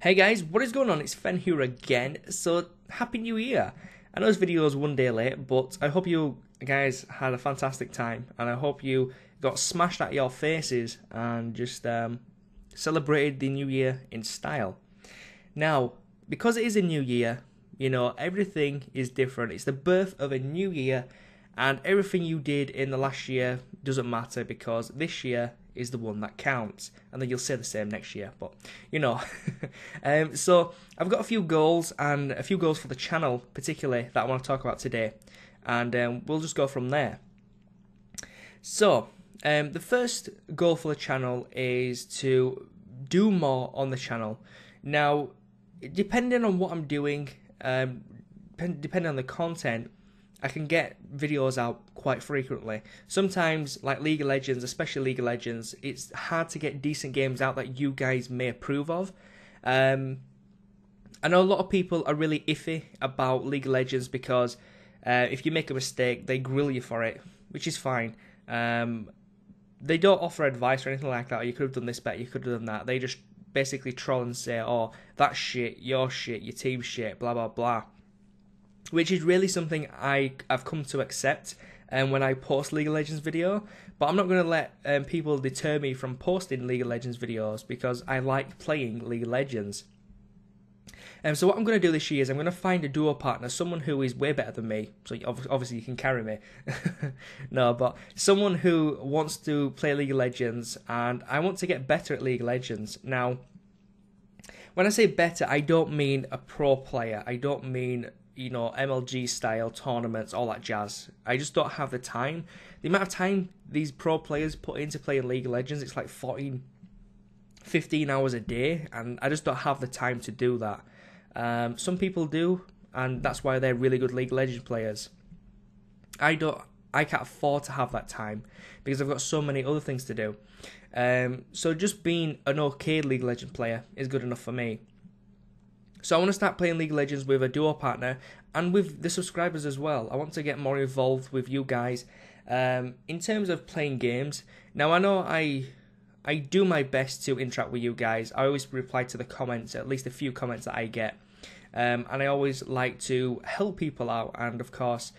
Hey guys, what is going on? It's Fen here again. So, Happy New Year! I know this video is one day late, but I hope you guys had a fantastic time, and I hope you got smashed at your faces and just celebrated the new year in style. Now, because it is a new year, you know, everything is different. It's the birth of a new year, and everything you did in the last year doesn't matter because this year is the one that counts, and then you'll say the same next year, but you know. So I've got a few goals and a few goals for the channel particularly that I want to talk about today, and we'll just go from there. So the first goal for the channel is to do more on the channel. Now, depending on what I'm doing, depending on the content, I can get videos out quite frequently. Sometimes, like League of Legends, especially League of Legends, it's hard to get decent games out that you guys may approve of. I know a lot of people are really iffy about League of Legends because if you make a mistake, they grill you for it, which is fine. They don't offer advice or anything like that. Or you could have done this better, you could have done that. They just basically troll and say, oh, that's shit, your team's shit, blah, blah, blah. Which is really something I've come to accept when I post League of Legends video. But I'm not going to let people deter me from posting League of Legends videos because I like playing League of Legends. So what I'm going to do this year is I'm going to find a duo partner, someone who is way better than me. So obviously you can carry me. No, but someone who wants to play League of Legends, and I want to get better at League of Legends. Now, when I say better, I don't mean a pro player. I don't mean, you know, MLG style tournaments, all that jazz. I just don't have the time. The amount of time these pro players put into playing League of Legends, it's like 14, 15 hours a day, and I just don't have the time to do that. Some people do, and that's why they're really good League of Legends players. I can't afford to have that time because I've got so many other things to do. So just being an okay League of Legends player is good enough for me. So I want to start playing League of Legends with a duo partner and with the subscribers as well. I want to get more involved with you guys in terms of playing games. Now, I know I do my best to interact with you guys. I always reply to the comments, at least a few comments that I get. And I always like to help people out and, of course,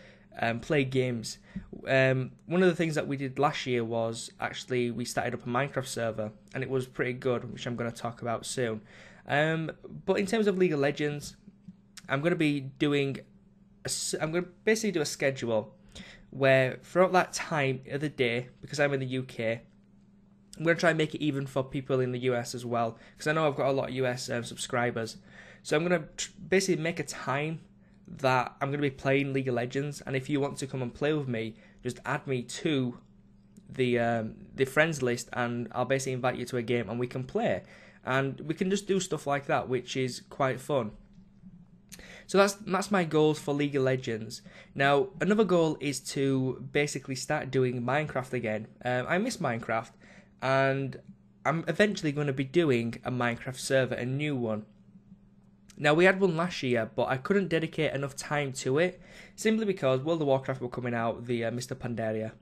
play games. One of the things that we did last year was actually we started up a Minecraft server, and it was pretty good, which I'm going to talk about soon. But in terms of League of Legends, I'm going to be doing I'm going to basically do a schedule where throughout that time of the day, because I'm in the UK, I'm going to try and make it even for people in the US as well, because I know I've got a lot of US subscribers. So I'm going to basically make a time that I'm going to be playing League of Legends, and if you want to come and play with me, just add me to the friends list, and I'll basically invite you to a game and we can play. And we can just do stuff like that, which is quite fun. So that's my goals for League of Legends. Now, another goal is to basically start doing Minecraft again. I miss Minecraft, and I'm eventually going to be doing a Minecraft server, a new one. Now, we had one last year, but I couldn't dedicate enough time to it, simply because World of Warcraft were coming out via Mr. Pandaria.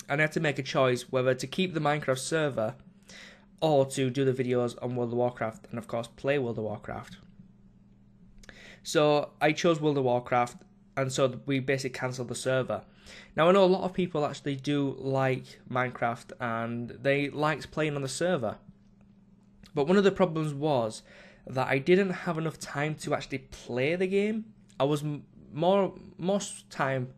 And I had to make a choice whether to keep the Minecraft server or to do the videos on World of Warcraft and, of course, play World of Warcraft. So I chose World of Warcraft, and so we basically cancelled the server. Now, I know a lot of people actually do like Minecraft, and they liked playing on the server. But one of the problems was that I didn't have enough time to actually play the game. I was most time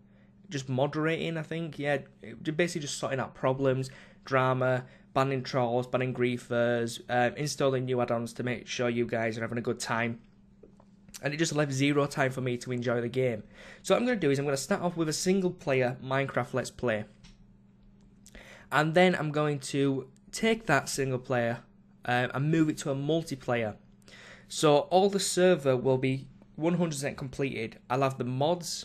just moderating, I think. Yeah, basically just sorting out problems, drama, banning trolls, banning griefers, installing new add-ons to make sure you guys are having a good time. And it just left zero time for me to enjoy the game. So what I'm going to do is I'm going to start off with a single player Minecraft Let's Play. And then I'm going to take that single player and move it to a multiplayer. So all the server will be 100% completed. I'll have the mods,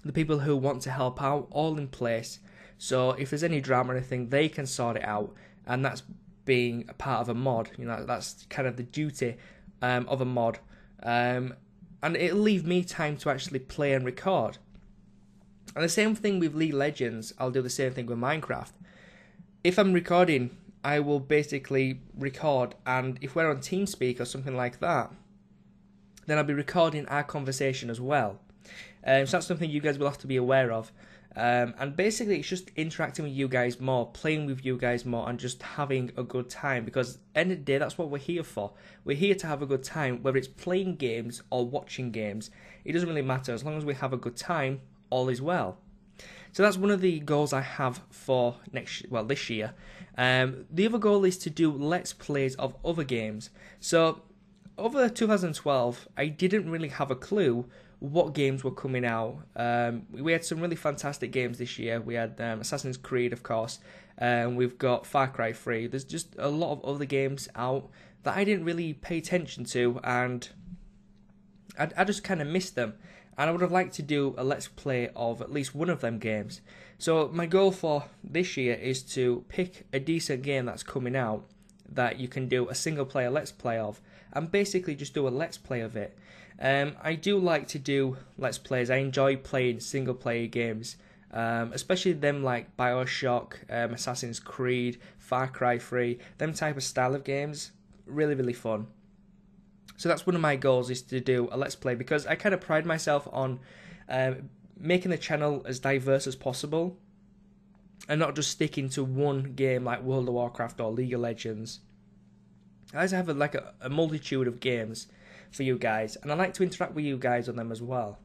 the people who want to help out, all in place. So if there's any drama or anything, they can sort it out, and that's being a part of a mod. You know, that's kind of the duty of a mod, and it'll leave me time to actually play and record. And the same thing with League of Legends, I'll do the same thing with Minecraft. If I'm recording I will basically record, and if we're on TeamSpeak or something like that, then I'll be recording our conversation as well. So that's something you guys will have to be aware of. And basically, it's just interacting with you guys more, playing with you guys more, and just having a good time. Because at the end of the day, that's what we're here for. We're here to have a good time, whether it's playing games or watching games. It doesn't really matter. As long as we have a good time, all is well. So that's one of the goals I have for this year. The other goal is to do Let's Plays of other games. So over 2012, I didn't really have a clue what games were coming out. We had some really fantastic games this year. We had Assassin's Creed, of course. We've got Far Cry 3. There's just a lot of other games out that I didn't really pay attention to, and I just kind of missed them. And I would have liked to do a Let's Play of at least one of them games. So my goal for this year is to pick a decent game that's coming out that you can do a single player Let's Play of, and basically just do a Let's Play of it. I do like to do Let's Plays. I enjoy playing single player games, especially them like BioShock, Assassin's Creed, Far Cry 3, them type of style of games. Really, really fun. So that's one of my goals, is to do a Let's Play, because I kind of pride myself on making the channel as diverse as possible and not just sticking to one game like World of Warcraft or League of Legends. I like to have a multitude of games for you guys, and I like to interact with you guys on them as well.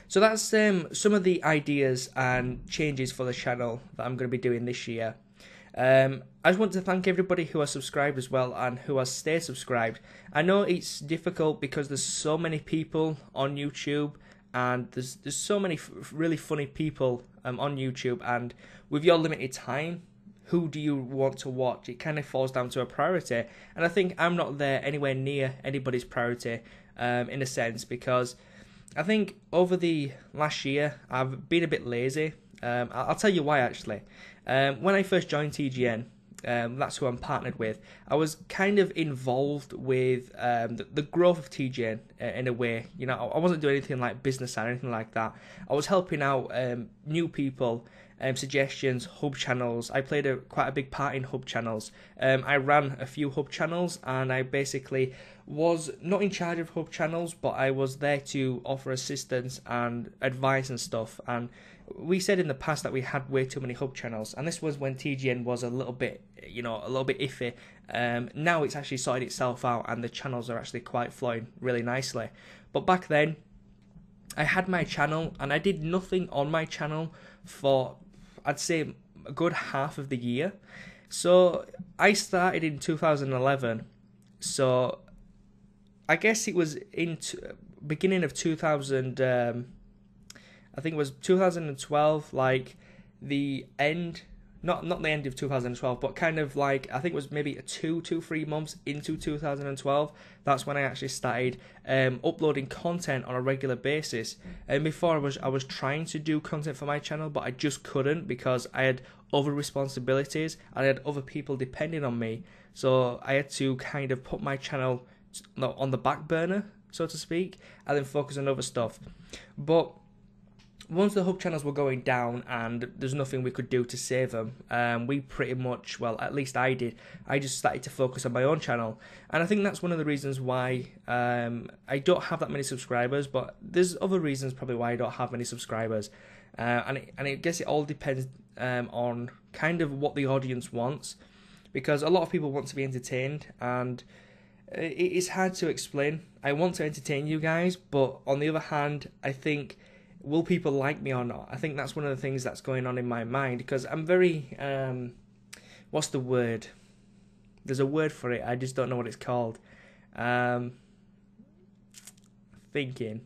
So that's some of the ideas and changes for the channel that I'm going to be doing this year. I just want to thank everybody who has subscribed as well, and who has stayed subscribed. I know it's difficult because there's so many people on YouTube, and there's so many really funny people on YouTube, and with your limited time, who do you want to watch? It kind of falls down to a priority, and I think I'm not there anywhere near anybody's priority in a sense, because I think over the last year I've been a bit lazy. I'll tell you why actually. When I first joined TGN, that's who I'm partnered with, I was kind of involved with the growth of TGN in a way. You know, I wasn't doing anything like business or anything like that. I was helping out new people, suggestions, hub channels. I played quite a big part in hub channels. I ran a few hub channels, and I basically was not in charge of hub channels, but I was there to offer assistance and advice and stuff. And we said in the past that we had way too many hub channels, and this was when TGN was a little bit iffy. Now it's actually sorted itself out, and the channels are actually quite flowing really nicely. But back then, I had my channel, and I did nothing on my channel for, I'd say, a good half of the year. So I started in 2011. So I guess it was in beginning of 2000. I think it was 2012, like the end, not the end of 2012, but kind of like, I think it was maybe 3 months into 2012. That's when I actually started uploading content on a regular basis. And before I was trying to do content for my channel, but I just couldn't, because I had other responsibilities. I had other people depending on me, so I had to kind of put my channel on the back burner, so to speak, and then focus on other stuff. But once the hub channels were going down and there's nothing we could do to save them, we pretty much, well, at least I did, I just started to focus on my own channel. And I think that's one of the reasons why I don't have that many subscribers, but there's other reasons probably why I don't have many subscribers. And I guess it all depends on kind of what the audience wants, because a lot of people want to be entertained, and it's hard to explain. I want to entertain you guys, but on the other hand, I think, will people like me or not? I think that's one of the things that's going on in my mind, because I'm very, what's the word? There's a word for it, I just don't know what it's called. Thinking.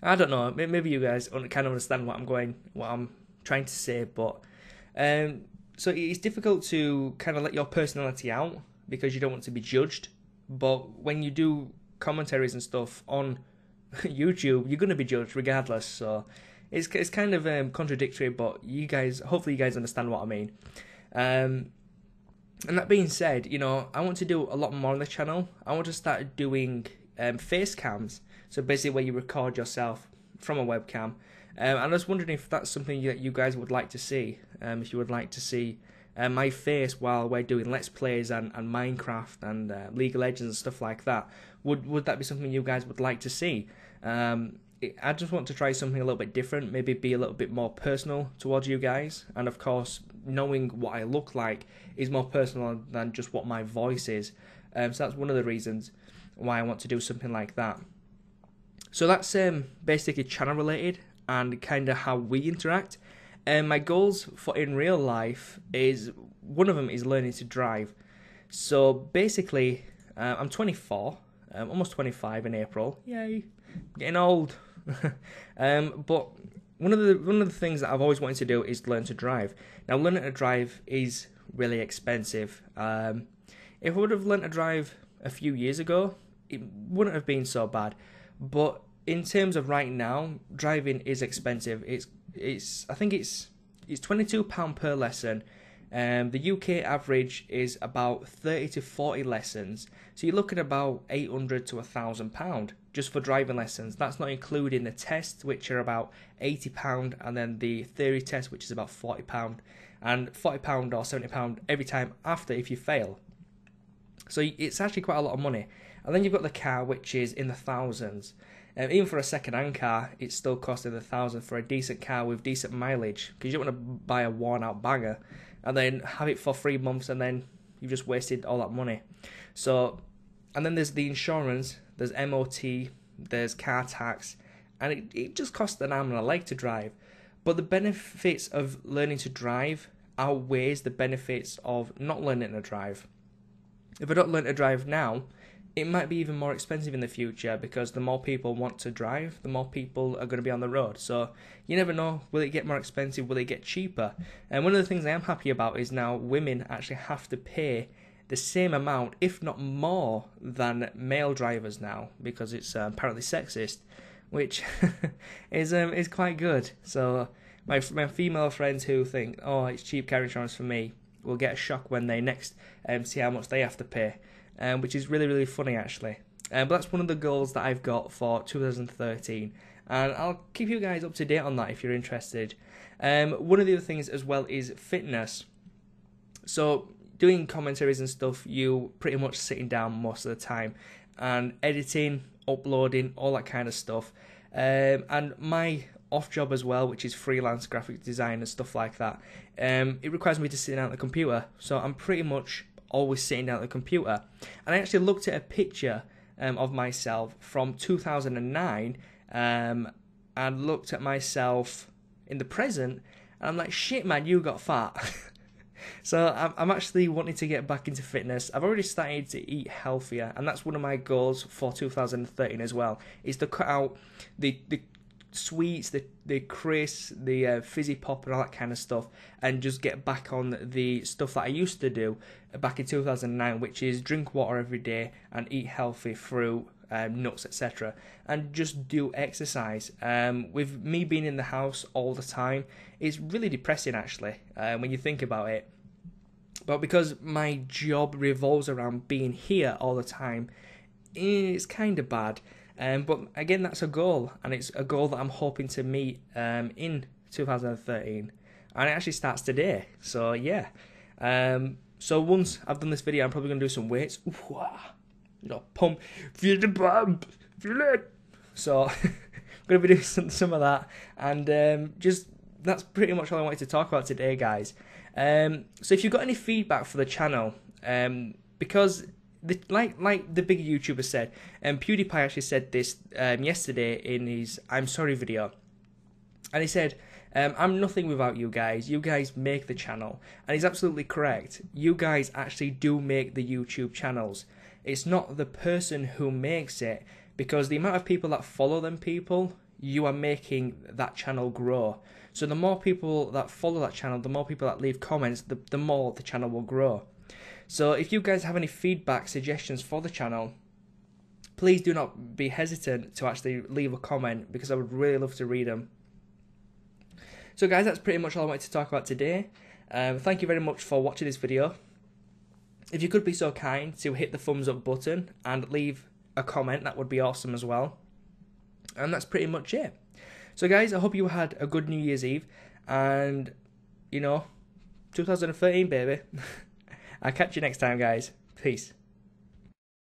I don't know, maybe you guys kind of understand what I'm trying to say, but, so it's difficult to kind of let your personality out, because you don't want to be judged, but when you do commentaries and stuff on YouTube, you're going to be judged regardless. So it's kind of contradictory, but hopefully you guys understand what I mean. And that being said, you know, I want to do a lot more on the channel. I want to start doing face cams, so basically where you record yourself from a webcam, And I was wondering if that's something that you guys would like to see. If you would like to see my face while we're doing Let's Plays and Minecraft and League of Legends and stuff like that. Would that be something you guys would like to see? I just want to try something a little bit different, maybe be a little bit more personal towards you guys. And of course, knowing what I look like is more personal than just what my voice is. So that's one of the reasons why I want to do something like that. So that's basically channel related and kind of how we interact. And my goals for in real life is, one of them is learning to drive. So basically, I'm 24, almost 25 in April. Yay, getting old. But one of the things that I've always wanted to do is learn to drive. Now, learning to drive is really expensive. If I would have learned to drive a few years ago, it wouldn't have been so bad. But in terms of right now, driving is expensive. I think it's £22 per lesson. The UK average is about 30 to 40 lessons. So you're looking at about £800 to £1,000 just for driving lessons. That's not including the tests, which are about £80, and then the theory test, which is about £40, and £40 or £70 every time after if you fail. So it's actually quite a lot of money. And then you've got the car, which is in the thousands. Even for a second-hand car, it's still costing the thousands for a decent car with decent mileage, because you don't want to buy a worn-out banger and then have it for 3 months and then you've just wasted all that money. So, and then there's the insurance, there's MOT, there's car tax, and it just costs an arm and a leg to drive. But the benefits of learning to drive outweighs the benefits of not learning to drive. If I don't learn to drive now, it might be even more expensive in the future, because the more people want to drive, the more people are going to be on the road. So you never know, will it get more expensive, will it get cheaper? And one of the things I am happy about is now women actually have to pay the same amount, if not more, than male drivers now, because it's apparently sexist, which is quite good. So my female friends who think, oh, it's cheap car insurance for me, will get a shock when they next see how much they have to pay. Which is really, really funny, actually. But that's one of the goals that I've got for 2013. And I'll keep you guys up to date on that if you're interested. One of the other things as well is fitness. So doing commentaries and stuff, you pretty much sitting down most of the time. And editing, uploading, all that kind of stuff. And my off job as well, which is freelance graphic design and stuff like that, it requires me to sit down at the computer. So I'm pretty much always sitting down at the computer. And I actually looked at a picture of myself from 2009 and looked at myself in the present, and I'm like, shit man, you got fat. So I'm actually wanting to get back into fitness. I've already started to eat healthier, and that's one of my goals for 2013 as well, is to cut out the sweets, the crisps, the fizzy pop and all that kind of stuff, and just get back on the stuff that I used to do back in 2009, which is drink water every day and eat healthy, fruit, nuts, etc., and just do exercise. With me being in the house all the time, it's really depressing actually when you think about it. But because my job revolves around being here all the time, it's kind of bad. But again, that's a goal, and it's a goal that I'm hoping to meet in 2013, and it actually starts today. So yeah, so once I've done this video, I'm probably going to do some weights. You know, pump, feel the pump, feel it. So I'm going to be doing some of that, and just that's pretty much all I wanted to talk about today, guys. So if you've got any feedback for the channel, because like the big YouTuber said, and PewDiePie actually said this yesterday in his I'm Sorry video, and he said, I'm nothing without you guys. You guys make the channel. And he's absolutely correct. You guys actually do make the YouTube channels. It's not the person who makes it, because the amount of people that follow them people, you are making that channel grow. So the more people that follow that channel, the more people that leave comments, the more the channel will grow. So if you guys have any feedback, suggestions for the channel, please do not be hesitant to actually leave a comment, because I would really love to read them. So guys, that's pretty much all I wanted to talk about today. Thank you very much for watching this video. If you could be so kind to hit the thumbs up button and leave a comment, that would be awesome as well. And that's pretty much it. So guys, I hope you had a good New Year's Eve, and 2013, baby. I'll catch you next time, guys. Peace.